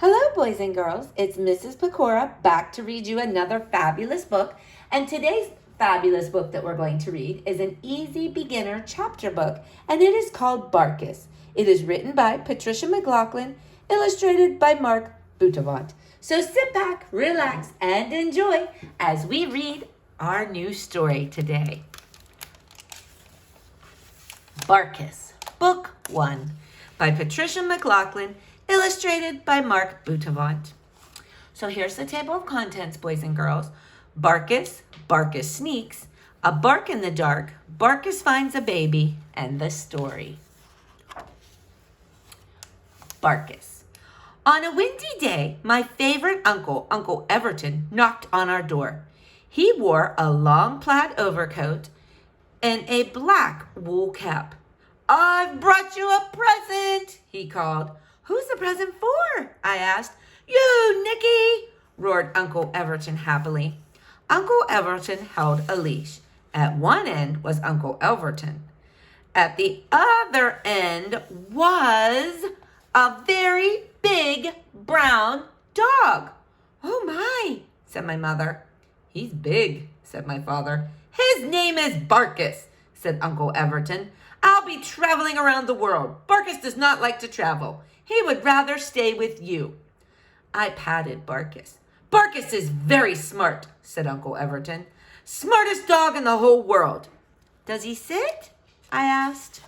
Hello, boys and girls. It's Mrs. Pecora back to read you another fabulous book. And today's fabulous book that we're going to read is an easy beginner chapter book, and it is called Barkus. It is written by Patricia McLaughlin, illustrated by Mark Boutavant. So sit back, relax, and enjoy as we read our new story today. Barkus, Book 1, by Patricia McLaughlin, illustrated by Mark Boutavant. So here's the table of contents, boys and girls. Barkus, Barkus sneaks, a bark in the dark, Barkus finds a baby, and the story. Barkus. On a windy day, my favorite uncle, Uncle Everton, knocked on our door. He wore a long plaid overcoat and a black wool cap. "I've brought you a present," he called. "Who's the present for?" I asked. "You, Nicky," roared Uncle Everton happily. Uncle Everton held a leash. At one end was Uncle Everton. At the other end was a very big brown dog. "Oh my," said my mother. "He's big," said my father. "His name is Barkus," said Uncle Everton. "I'll be traveling around the world. Barkus does not like to travel. He would rather stay with you." I patted Barkus. "Barkus is very smart," said Uncle Everton. "Smartest dog in the whole world." "Does he sit?" I asked.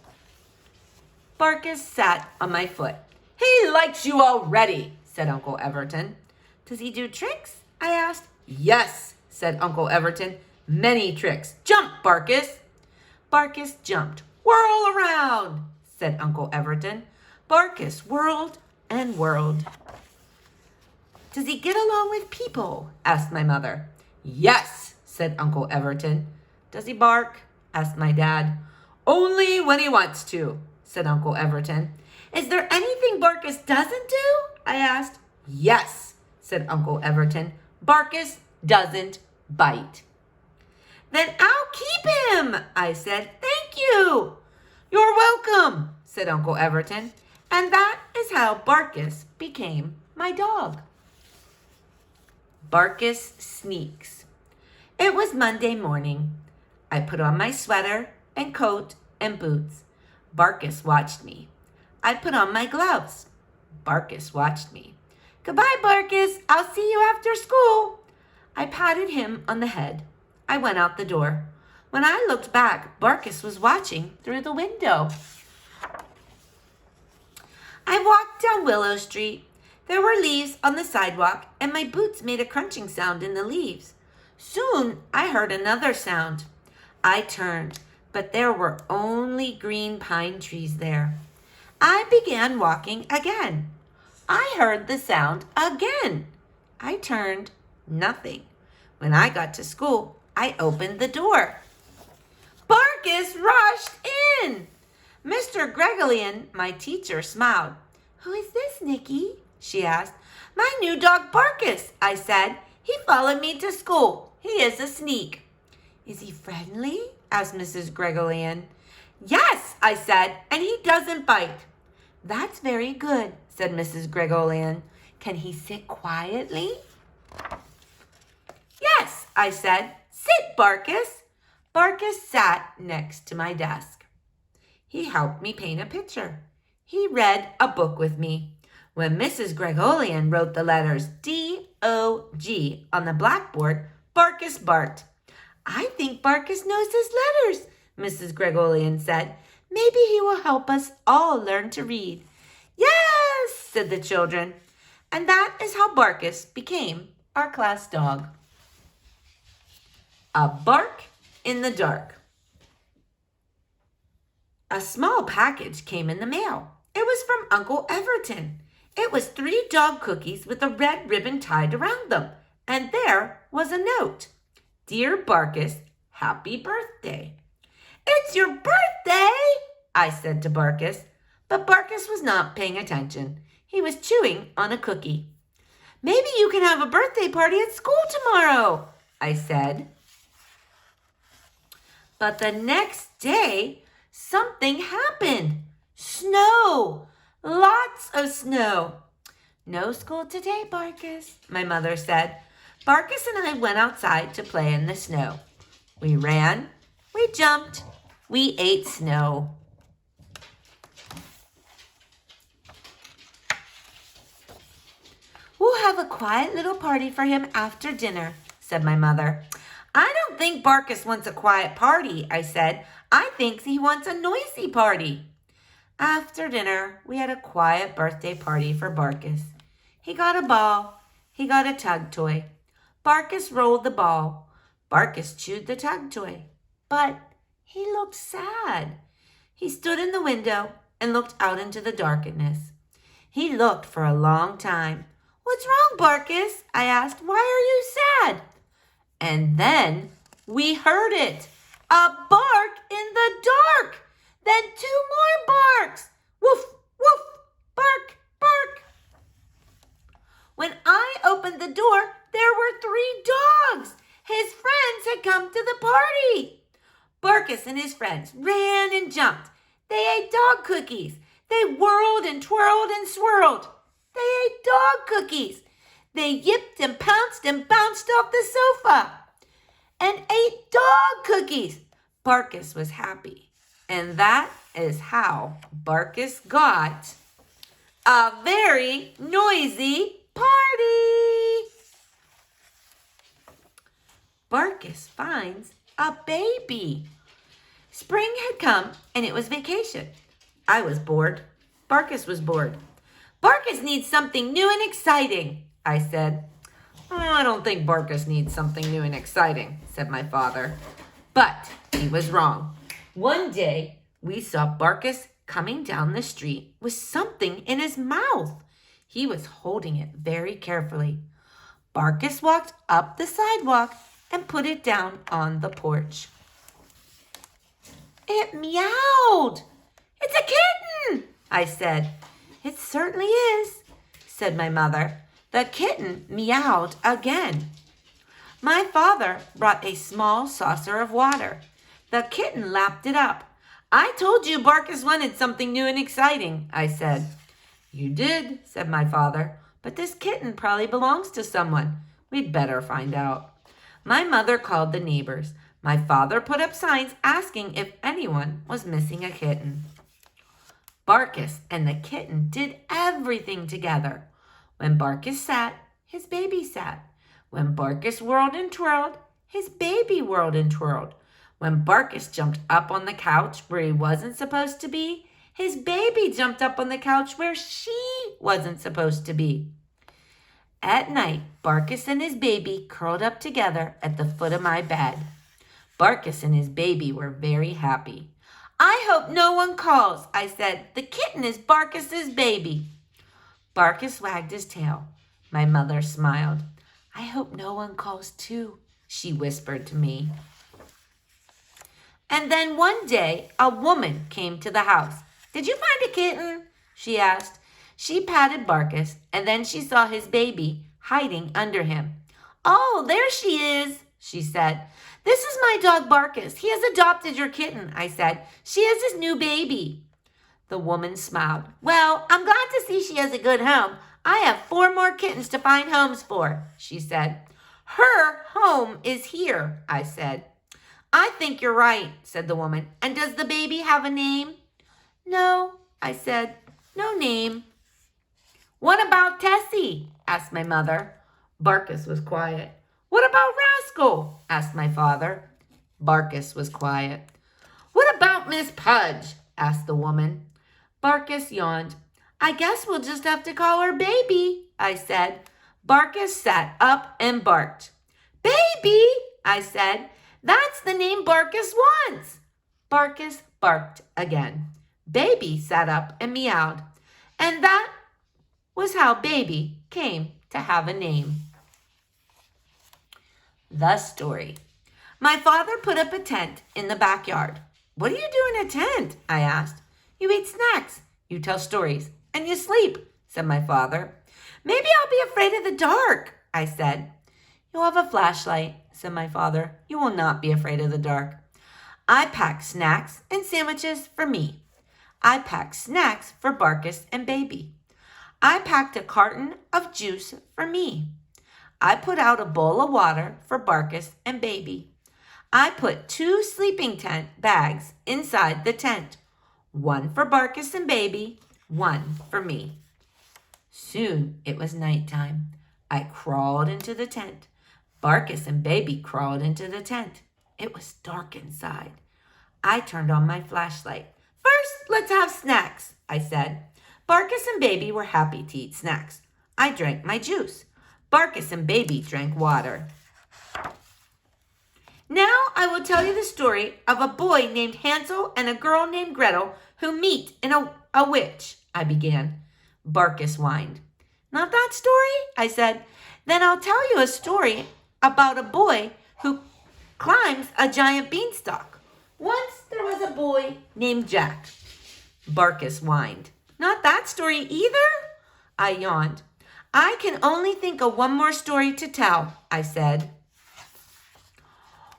Barkus sat on my foot. "He likes you already," said Uncle Everton. "Does he do tricks?" I asked. "Yes," said Uncle Everton. "Many tricks. Jump, Barkus." Barkus jumped. "Whirl around," said Uncle Everton. Barkus whirled and whirled. "Does he get along with people?" asked my mother. "Yes," said Uncle Everton. "Does he bark?" asked my dad. "Only when he wants to," said Uncle Everton. "Is there anything Barkus doesn't do?" I asked. "Yes," said Uncle Everton. "Barkus doesn't bite." "Then I'll keep him," I said. "Thank you." "You're welcome," said Uncle Everton. And that is how Barkus became my dog. Barkus sneaks. It was Monday morning. I put on my sweater and coat and boots. Barkus watched me. I put on my gloves. Barkus watched me. "Goodbye, Barkus. I'll see you after school." I patted him on the head. I went out the door. When I looked back, Barkus was watching through the window. I walked down Willow Street. There were leaves on the sidewalk, and my boots made a crunching sound in the leaves. Soon I heard another sound. I turned, but there were only green pine trees there. I began walking again. I heard the sound again. I turned, nothing. When I got to school, I opened the door. Barkus rushed in. Mr. Gregorian, my teacher, smiled. "Who is this, Nicky?" she asked. "My new dog, Barkus," I said. "He followed me to school. He is a sneak." "Is he friendly?" asked Mrs. Gregorian. "Yes," I said, "and he doesn't bite." "That's very good," said Mrs. Gregorian. "Can he sit quietly?" "Yes," I said. "Sit, Barkus." Barkus sat next to my desk. He helped me paint a picture. He read a book with me. When Mrs. Gregorian wrote the letters D-O-G on the blackboard, Barkus barked. "I think Barkus knows his letters," Mrs. Gregorian said. "Maybe he will help us all learn to read." "Yes," said the children. And that is how Barkus became our class dog. A bark in the dark. A small package came in the mail. It was from Uncle Everton. It was 3 dog cookies with a red ribbon tied around them. And there was a note. "Dear Barkus, happy birthday." "It's your birthday," I said to Barkus. But Barkus was not paying attention. He was chewing on a cookie. "Maybe you can have a birthday party at school tomorrow," I said. But the next day, something happened. Snow! Lots of snow. No school today, Barkus, my mother said. Barkus and I went outside to play in the snow. We ran, we jumped, we ate snow. We'll have a quiet little party for him after dinner, said my mother. I don't think Barkus wants a quiet party, I said. I think he wants a noisy party. After dinner, we had a quiet birthday party for Barkus. He got a ball. He got a tug toy. Barkus rolled the ball. Barkus chewed the tug toy. But he looked sad. He stood in the window and looked out into the darkness. He looked for a long time. What's wrong, Barkus? I asked. Why are you sad? And then we heard it. A bark in the dark. Then 2 more barks. Woof, woof, bark, bark. When I opened the door, there were 3 dogs. His friends had come to the party. Barkus and his friends ran and jumped. They ate dog cookies. They whirled and twirled and swirled. They ate dog cookies. They yipped and pounced and bounced off the sofa and ate dog cookies. Barkus was happy. And that is how Barkus got a very noisy party. Barkus finds a baby. Spring had come and it was vacation. I was bored. Barkus was bored. Barkus needs something new and exciting, I said. I don't think Barkus needs something new and exciting, said my father. But he was wrong. One day, we saw Barkus coming down the street with something in his mouth. He was holding it very carefully. Barkus walked up the sidewalk and put it down on the porch. It meowed. It's a kitten, I said. It certainly is, said my mother. The kitten meowed again. My father brought a small saucer of water. The kitten lapped it up. I told you Barkus wanted something new and exciting, I said. You did, said my father, but this kitten probably belongs to someone. We'd better find out. My mother called the neighbors. My father put up signs asking if anyone was missing a kitten. Barkus and the kitten did everything together. When Barkus sat, his baby sat. When Barkus whirled and twirled, his baby whirled and twirled. When Barkus jumped up on the couch where he wasn't supposed to be, his baby jumped up on the couch where she wasn't supposed to be. At night, Barkus and his baby curled up together at the foot of my bed. Barkus and his baby were very happy. I hope no one calls, I said. The kitten is Barkus's baby. Barkus wagged his tail. My mother smiled. I hope no one calls too, she whispered to me. And then one day, a woman came to the house. Did you find a kitten? She asked. She patted Barkus, and then she saw his baby hiding under him. Oh, there she is, she said. This is my dog Barkus. He has adopted your kitten, I said. She is his new baby. The woman smiled. Well, I'm glad to see she has a good home. I have 4 more kittens to find homes for, she said. Her home is here, I said. I think you're right, said the woman. And does the baby have a name? No, I said. No name. What about Tessie? Asked my mother. Barkus was quiet. What about Rascal? Asked my father. Barkus was quiet. What about Miss Pudge? Asked the woman. Barkus yawned. I guess we'll just have to call her Baby, I said. Barkus sat up and barked. Baby, I said. That's the name Barkus wants. Barkus barked again. Baby sat up and meowed. And that was how Baby came to have a name. The story. My father put up a tent in the backyard. What do you do in a tent? I asked. You eat snacks, you tell stories, and you sleep, said my father. Maybe I'll be afraid of the dark, I said. You'll have a flashlight, said my father. You will not be afraid of the dark. I packed snacks and sandwiches for me. I packed snacks for Barkus and Baby. I packed a carton of juice for me. I put out a bowl of water for Barkus and Baby. I put 2 sleeping tent bags inside the tent. 1 for Barkus and Baby, 1 for me. Soon it was nighttime. I crawled into the tent. Barkus and Baby crawled into the tent. It was dark inside. I turned on my flashlight. "First, let's have snacks," I said. Barkus and Baby were happy to eat snacks. I drank my juice. Barkus and Baby drank water. Now I will tell you the story of a boy named Hansel and a girl named Gretel who meet in a witch, I began. Barkus whined. "Not that story?" I said. "Then I'll tell you a story about a boy who climbs a giant beanstalk. Once there was a boy named Jack." Barkus whined. "Not that story either?" I yawned. "I can only think of one more story to tell," I said.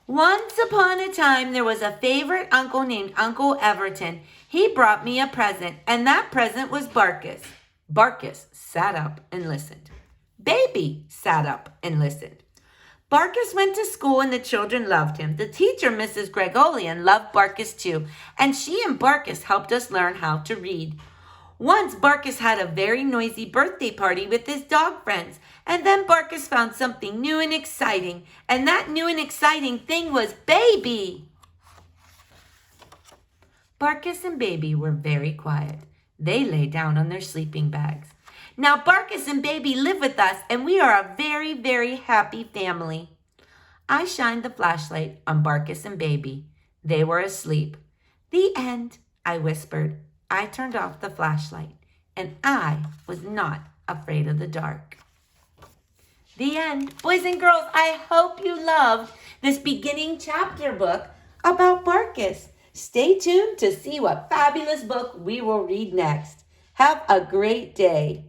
"Once upon a time, there was a favorite uncle named Uncle Everton. He brought me a present, and that present was Barkus." Barkus sat up and listened. Baby sat up and listened. Barkus went to school and the children loved him. The teacher, Mrs. Gregorian, loved Barkus too, and she and Barkus helped us learn how to read. Once Barkus had a very noisy birthday party with his dog friends, and then Barkus found something new and exciting, and that new and exciting thing was Baby. Barkus and Baby were very quiet. They lay down on their sleeping bags. Now Barkus and Baby live with us, and we are a very, very happy family. I shined the flashlight on Barkus and Baby. They were asleep. "The end," I whispered. I turned off the flashlight, and I was not afraid of the dark. The end. Boys and girls, I hope you loved this beginning chapter book about Barkus. Stay tuned to see what fabulous book we will read next. Have a great day.